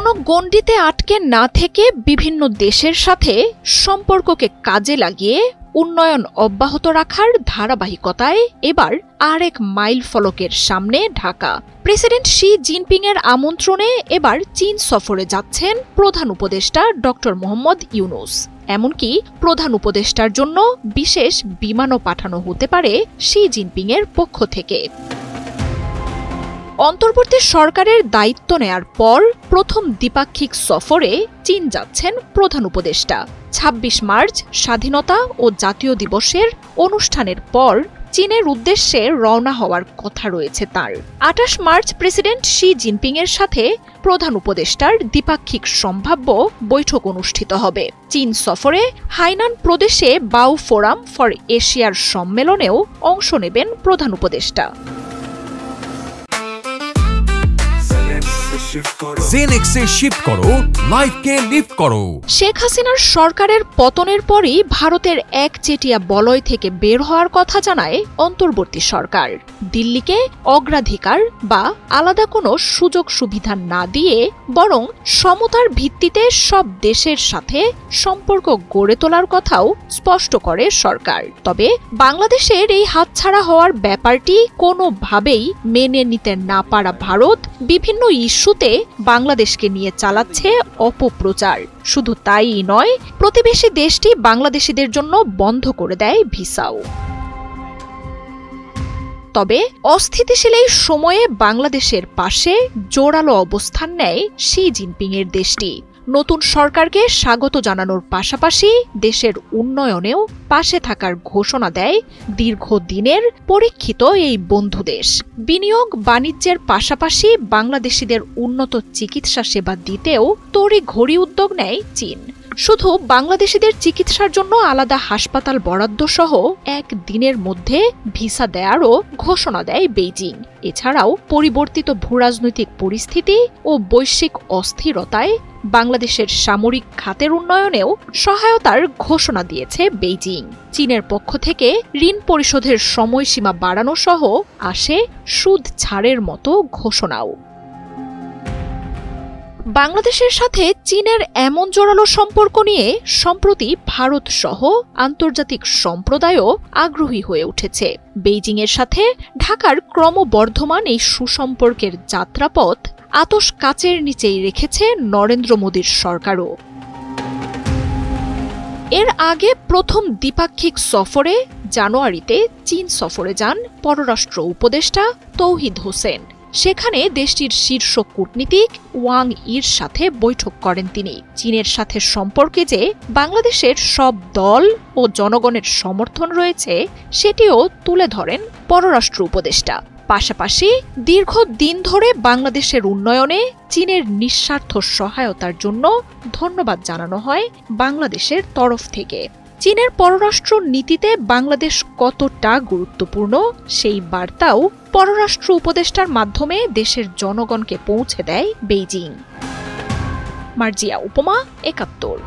কোনো গণ্ডিতে আটকে না থেকে বিভিন্ন দেশের সাথে সম্পর্ককে কাজে লাগিয়ে উন্নয়ন অব্যাহত রাখার ধারাবাহিকতায় এবার আরেক মাইল ফলকের সামনে ঢাকা। প্রেসিডেন্ট শি জিনপিং এর আমন্ত্রণে এবার চীন সফরে যাচ্ছেন প্রধান উপদেষ্টা ডক্টর মোহাম্মদ ইউনূস। এমনকি প্রধান উপদেষ্টার জন্য বিশেষ বিমানও পাঠানো হতে পারে শি জিনপিং এর পক্ষ থেকে। অন্তর্বর্তী সরকারের দায়িত্ব নেয়ার পর প্রথম দ্বিপাক্ষিক সফরে চীন যাচ্ছেন প্রধান উপদেষ্টা। ২৬ মার্চ স্বাধীনতা ও জাতীয় দিবসের অনুষ্ঠানের পর চীনের উদ্দেশ্যে রওনা হওয়ার কথা রয়েছে তার। ২৮ মার্চ প্রেসিডেন্ট শি জিনপিং এর সাথে প্রধান উপদেষ্টার দ্বিপাক্ষিক সম্ভাব্য বৈঠক অনুষ্ঠিত হবে। চীন সফরে হাইনান প্রদেশে বাও ফোরাম ফর এশিয়ার সম্মেলনেও অংশ নেবেন প্রধান উপদেষ্টা। জেনেক্সে শিফট করো, লাইফকে লিফট করো। শেখ হাসিনার সরকারের পতনের পরই ভারতের একচেটিয়া বলয় থেকে বের হওয়ার কথা জানায় অন্তর্বর্তী সরকার। দিল্লিকে অগ্রাধিকার বা আলাদা কোনো সুযোগ সুবিধা না দিয়ে বরং সমতার ভিত্তিতে সব দেশের সাথে সম্পর্ক গড়ে তোলার কথাও স্পষ্ট করে সরকার। তবে বাংলাদেশের এই হাতছাড়া হওয়ার ব্যাপারটি কোনোভাবেই মেনে নিতে না পারা ভারত বিভিন্ন ইস্যুতে বাংলাদেশকে নিয়ে চালাচ্ছে অপপ্রচার। শুধু তাই নয়, প্রতিবেশী দেশটি বাংলাদেশিদের জন্য বন্ধ করে দেয় ভিসাও। তবে অস্থিতিশীল এই সময়ে বাংলাদেশের পাশে জোরালো অবস্থান নেয় শি জিনপিং এর দেশটি। নতুন সরকারকে স্বাগত জানানোর পাশাপাশি দেশের উন্নয়নেও পাশে থাকার ঘোষণা দেয় দীর্ঘদিনের পরীক্ষিত এই বন্ধু দেশ। বিনিয়োগ বাণিজ্যের পাশাপাশি বাংলাদেশিদের উন্নত চিকিৎসা সেবা দিতেও তড়িঘড়ি উদ্যোগ নেয় চীন। শুধু বাংলাদেশিদের চিকিৎসার জন্য আলাদা হাসপাতাল বরাদ্দ সহ একদিনের মধ্যে ভিসা দেয়ারও ঘোষণা দেয় বেইজিং। এছাড়াও পরিবর্তিত ভূরাজনৈতিক পরিস্থিতি ও বৈশ্বিক অস্থিরতায় বাংলাদেশের সামরিক খাতের উন্নয়নেও সহায়তার ঘোষণা দিয়েছে বেইজিং। চীনের পক্ষ থেকে ঋণ পরিশোধের সময়সীমা বাড়ানো সহ আসে সুদ ছাড়ের মতো ঘোষণাও। বাংলাদেশের সাথে চীনের এমন জোরালো সম্পর্ক নিয়ে সম্প্রতি ভারত সহ আন্তর্জাতিক সম্প্রদায়ও আগ্রহী হয়ে উঠেছে। বেইজিংয়ের সাথে ঢাকার ক্রমবর্ধমান এই সুসম্পর্কের যাত্রাপথ আতশ কাচের নিচেই রেখেছে নরেন্দ্র মোদীর সরকারও। এর আগে প্রথম দ্বিপাক্ষিক সফরে জানুয়ারিতে চীন সফরে যান পররাষ্ট্র উপদেষ্টা তৌহিদ হোসেন। সেখানে দেশটির শীর্ষ কূটনীতিক ওয়াং ইর সাথে বৈঠক করেন তিনি। চীনের সাথে সম্পর্কে যে বাংলাদেশের সব দল ও জনগণের সমর্থন রয়েছে সেটিও তুলে ধরেন পররাষ্ট্র উপদেষ্টা। পাশাপাশি দীর্ঘদিন ধরে বাংলাদেশের উন্নয়নে চীনের নিঃস্বার্থ সহায়তার জন্য ধন্যবাদ জানানো হয় বাংলাদেশের তরফ থেকে। চীনের পররাষ্ট্র নীতিতে বাংলাদেশ কতটা গুরুত্বপূর্ণ সেই বার্তাও পররাষ্ট্র উপদেষ্টার মাধ্যমে দেশের জনগণকে পৌঁছে দেয় বেইজিং। মার্জিয়া উপমা, ৭১।